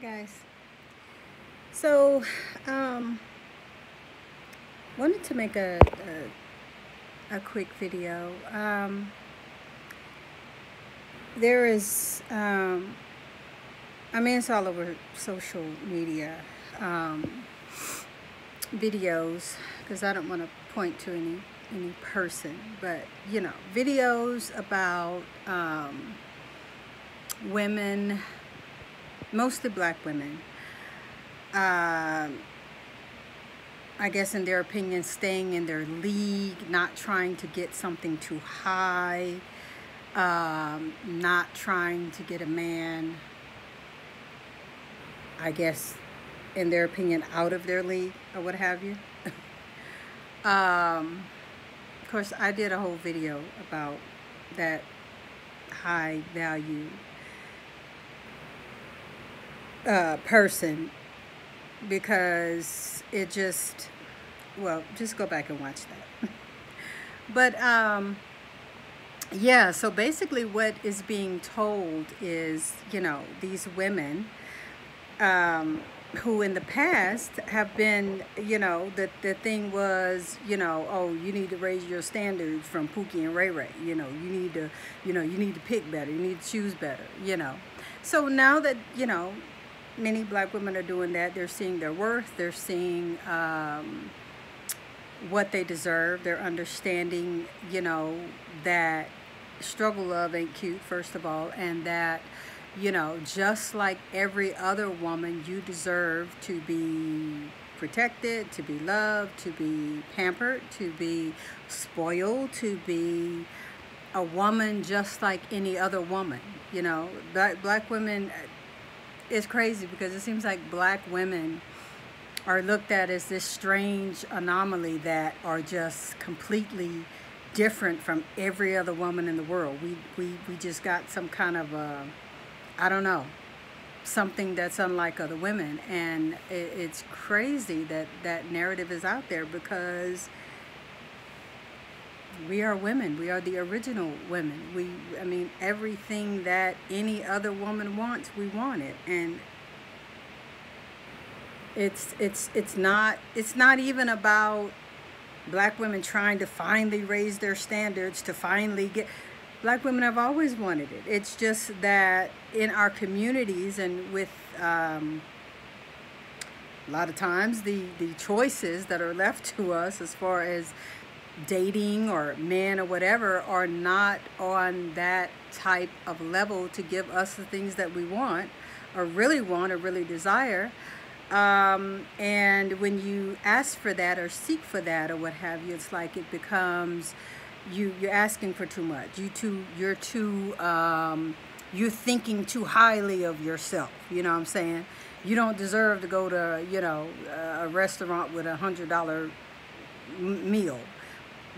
Hi guys. So, um, wanted to make a quick video. There is, I mean, it's all over social media videos because I don't want to point to any person, but videos about women, mostly black women. I guess in their opinion, staying in their league, not trying to get something too high, not trying to get a man, I guess, in their opinion, out of their league or what have you. Of course, I did a whole video about that high value person because it just, well, just go back and watch that. But yeah, so basically what is being told is, these women who in the past have been, the thing was, oh, you need to raise your standards from Pookie and Ray Ray. You need to, you need to pick better. You need to choose better, So now that, many black women are doing that, they're seeing their worth, they're seeing what they deserve, they're understanding, that struggle love ain't cute, first of all, and that, just like every other woman, you deserve to be protected, to be loved, to be pampered, to be spoiled, to be a woman just like any other woman. Black women, it's crazy because it seems like black women are looked at as this strange anomaly that are just completely different from every other woman in the world. We just got some kind of I don't know, something that's unlike other women, and it's crazy that that narrative is out there because we are women. We are the original women. I mean, everything that any other woman wants, we want it, and it's not even about black women trying to finally raise their standards to finally get. Black women have always wanted it. It's just that in our communities and with a lot of times the choices that are left to us as far as dating or men or whatever are not on that type of level to give us the things that we want or really desire. And when you ask for that or seek for that or what have you, it's like it becomes you're asking for too much. You're thinking too highly of yourself. You know what I'm saying? You don't deserve to go to a restaurant with $100 meal.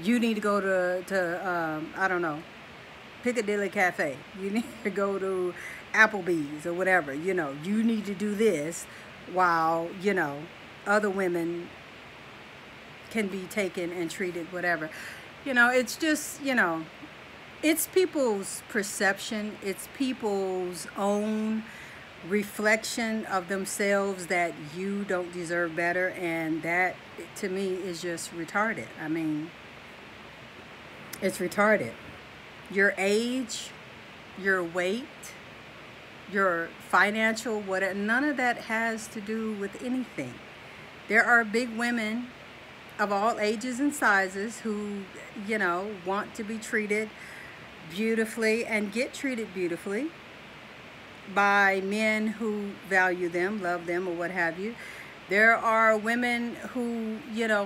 You need to go to I don't know, Piccadilly Cafe. You need to go to Applebee's or whatever. You need to do this while, other women can be taken and treated whatever. It's just, it's people's perception. It's people's own reflection of themselves that you don't deserve better. And that, to me, is just retarded. I mean, it's retarded. Your age, your weight, your financial, whatever, none of that has to do with anything. There are big women of all ages and sizes who, want to be treated beautifully and get treated beautifully by men who value them, love them, or what have you. There are women who,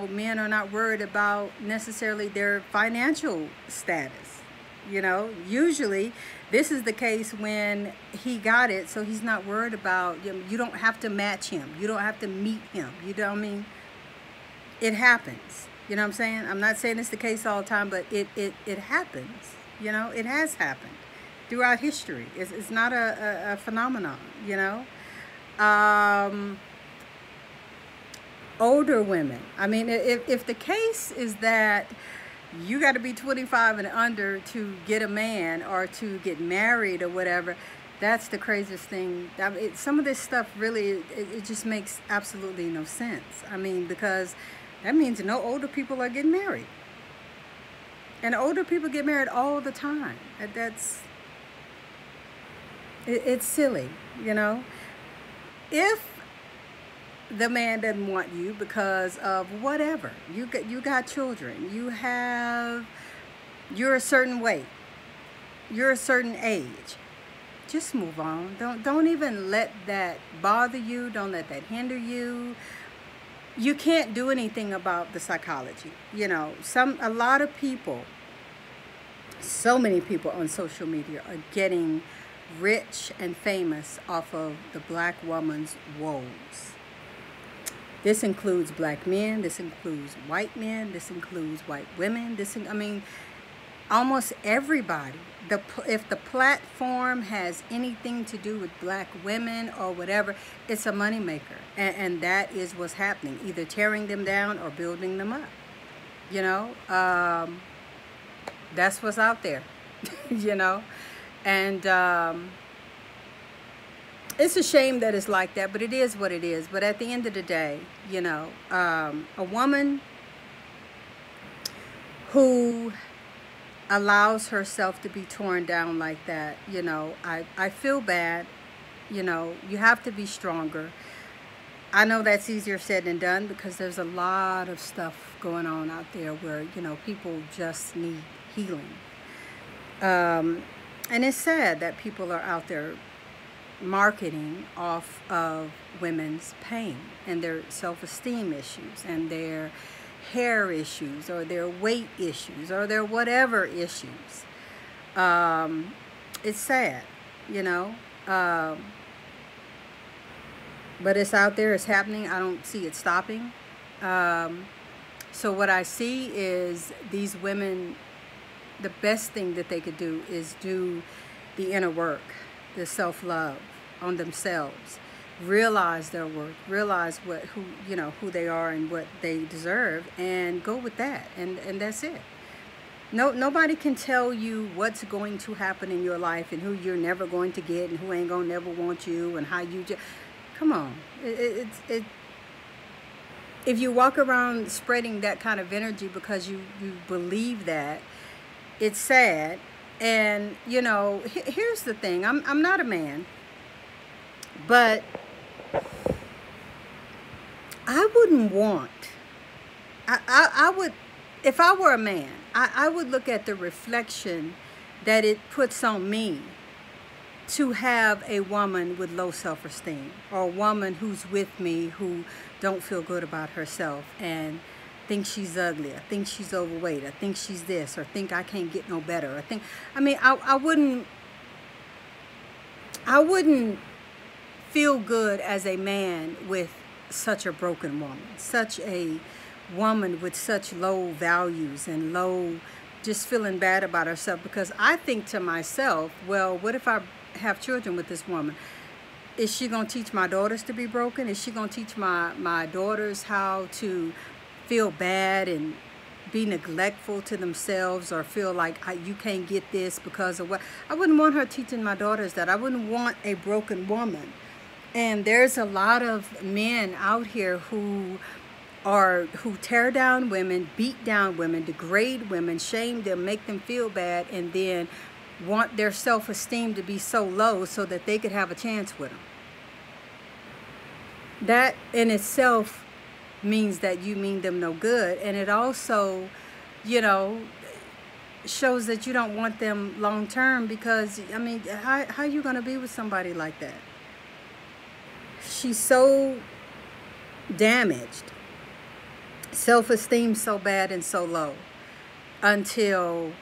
men are not worried about necessarily their financial status. Usually this is the case when he got it, so he's not worried about, you don't have to match him. You don't have to meet him. You know what I mean? It happens. You know what I'm saying? I'm not saying it's the case all the time, but it happens. It has happened throughout history. It's not a phenomenon, Older women. I mean, if the case is that you got to be 25 and under to get a man or to get married or whatever, That's the craziest thing. I mean, some of this stuff really, it just makes absolutely no sense. I mean, because that means no older people are getting married. And older people get married all the time. It's silly, you know. If the man doesn't want you because of whatever, you got children, you're a certain weight, you're a certain age, just move on. Don't even let that bother you. Don't let that hinder you. You can't do anything about the psychology. You know, a lot of people, so many people on social media are getting rich and famous off of the black woman's woes. This includes black men, this includes white men, this includes white women, I mean, almost everybody. If the platform has anything to do with black women or whatever, it's a moneymaker. And that is what's happening, either tearing them down or building them up. You know, that's what's out there, you know. And it's a shame that it's like that, but it is what it is. But at the end of the day, you know, a woman who allows herself to be torn down like that, you know, I feel bad. You know, you have to be stronger. I know that's easier said than done, because there's a lot of stuff going on out there where, you know, people just need healing. And it's sad that people are out there marketing off of women's pain and their self-esteem issues and their hair issues or their weight issues or their whatever issues. It's sad, you know, but it's out there, it's happening. I don't see it stopping. So what I see is these women, the best thing that they could do is do the inner work, the self-love on themselves, realize their worth, realize who they are and what they deserve, and go with that, and that's it. Nobody can tell you what's going to happen in your life and who you're never going to get and who ain't gonna never want you and how you just come on. If you walk around spreading that kind of energy because you believe that, it's sad. And you know, here's the thing, I'm not a man, but I wouldn't want, I would, if I were a man, I would look at the reflection that it puts on me to have a woman with low self-esteem, or a woman who's with me who don't feel good about herself and think she's ugly, or think she's overweight, or think she's this, or think I can't get no better, or I wouldn't feel good as a man with such a broken woman, such a woman with such low values and low, just feeling bad about herself, because I think to myself, well, what if I have children with this woman? Is she going to teach my daughters to be broken? Is she going to teach my daughters how to feel bad and be neglectful to themselves, or feel like you can't get this because of what? I wouldn't want her teaching my daughters that. I wouldn't want a broken woman. And there's a lot of men out here who tear down women, beat down women, degrade women, shame them, make them feel bad, and then want their self-esteem to be so low so that they could have a chance with them. That in itself means that you mean them no good, and it also, you know, shows that you don't want them long term, because I mean, how are you going to be with somebody like that? She's so damaged, self-esteem so bad and so low, until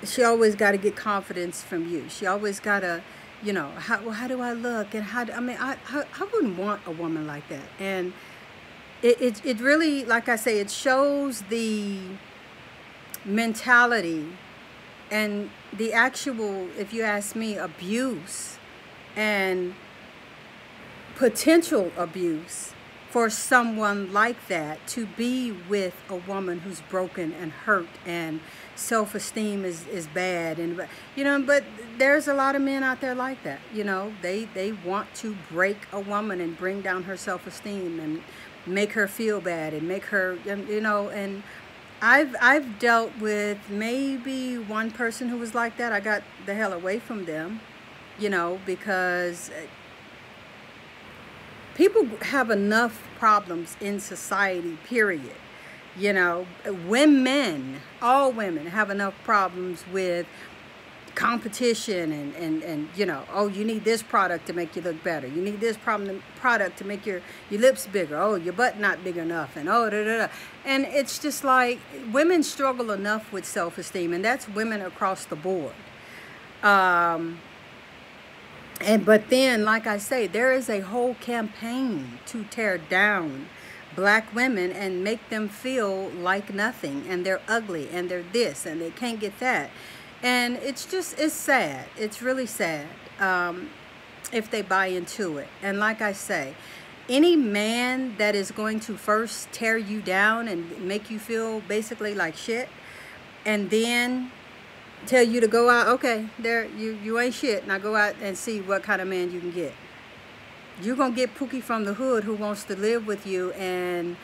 she always got to get confidence from you. She always got to, you know, how do I look, and I wouldn't want a woman like that. And it really, like I say, it shows the mentality and the actual, if you ask me, abuse and potential abuse for someone like that to be with a woman who's broken and hurt and self-esteem is bad. And but there's a lot of men out there like that. They want to break a woman and bring down her self-esteem and make her feel bad and make her, and I've dealt with maybe one person who was like that. I got the hell away from them, because people have enough problems in society, period. Women, all women have enough problems with competition and oh, you need this product to make you look better. You need this product to make your lips bigger. Oh, your butt not big enough. And oh, da, da, da. And it's just like women struggle enough with self-esteem, and that's women across the board. But then, like I say, there is a whole campaign to tear down black women and make them feel like nothing, and they're ugly, and they're this, and they can't get that. And it's sad. It's really sad if they buy into it. And like I say, any man that is going to first tear you down and make you feel basically like shit, and then tell you to go out, okay, there you ain't shit, now go out and see what kind of man you can get. You're gonna get Pookie from the hood who wants to live with you and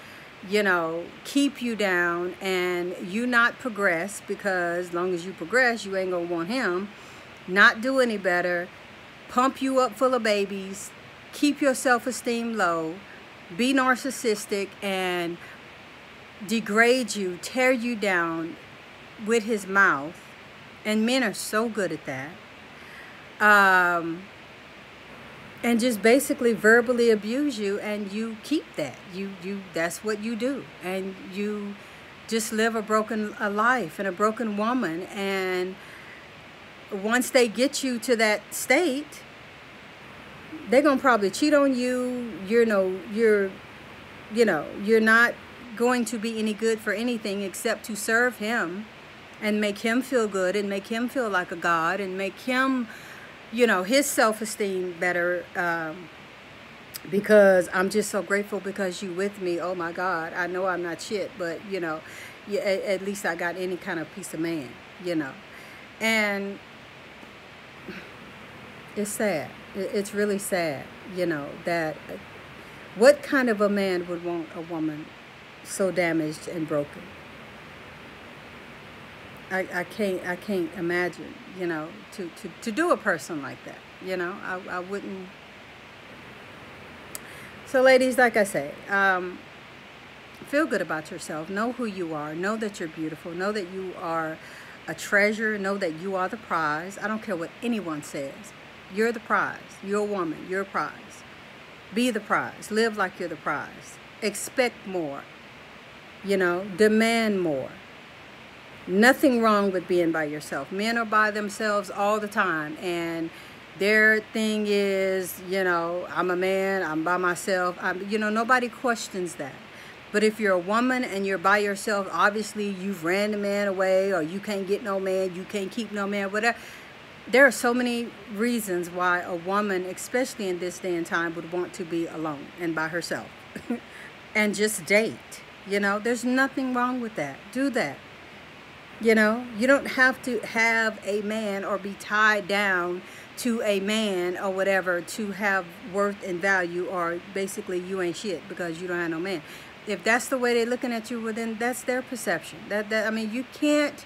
keep you down, and you not progress, because as long as you progress, you ain't gonna want him, not do any better, pump you up full of babies, keep your self-esteem low, be narcissistic, and degrade you, tear you down with his mouth. And men are so good at that. And just basically verbally abuse you, and you keep that. That's what you do. And you just live a broken life and a broken woman. And once they get you to that state, they're going to probably cheat on you. You're not going to be any good for anything except to serve him and make him feel good and make him feel like a god and make him, his self-esteem better, because I'm just so grateful because you with me. Oh my God, I know I'm not shit, but at least I got any kind of piece of man, and it's sad. It's really sad, that what kind of a man would want a woman so damaged and broken? I can't imagine, to do a person like that, I wouldn't. So ladies, like I say, feel good about yourself. Know who you are. Know that you're beautiful. Know that you are a treasure. Know that you are the prize. I don't care what anyone says. You're the prize. You're a woman. You're a prize. Be the prize. Live like you're the prize. Expect more. Demand more. Nothing wrong with being by yourself. Men are by themselves all the time, and their thing is, I'm a man, I'm by myself. Nobody questions that. But if you're a woman and you're by yourself, obviously you've ran the man away, or you can't get no man, you can't keep no man, whatever. There are so many reasons why a woman, especially in this day and time, would want to be alone and by herself and just date. There's nothing wrong with that. Do that. You don't have to have a man or be tied down to a man or whatever to have worth and value, or basically you ain't shit because you don't have no man. If that's the way they're looking at you, well, then that's their perception. I mean, you can't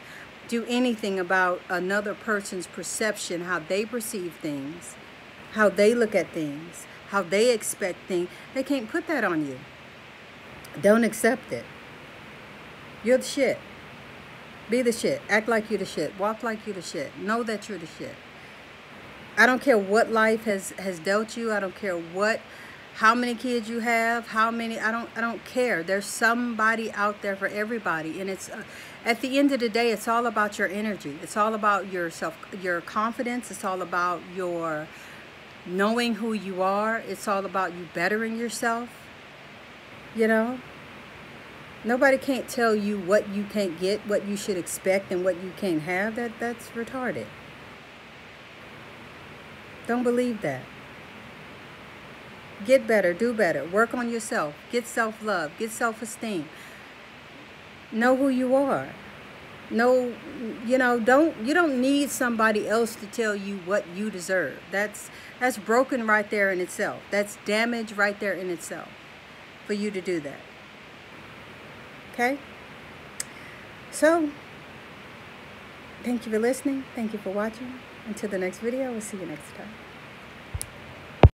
do anything about another person's perception, how they perceive things, how they look at things, how they expect things. They can't put that on you. Don't accept it. You're the shit. Be the shit. Act like you're the shit. Walk like you're the shit. Know that you're the shit. I don't care what life has dealt you. I don't care how many kids you have, I don't care. There's somebody out there for everybody. And it's at the end of the day, it's all about your energy. It's all about your confidence. It's all about your knowing who you are. It's all about you bettering yourself. Nobody can't tell you what you can't get, what you should expect, and what you can't have. That's retarded. Don't believe that. Get better, do better, work on yourself, get self-love, get self-esteem. Know who you are. Know, you know, you don't need somebody else to tell you what you deserve. That's broken right there in itself. That's damage right there in itself for you to do that. Okay? So, thank you for listening. Thank you for watching. Until the next video, we'll see you next time.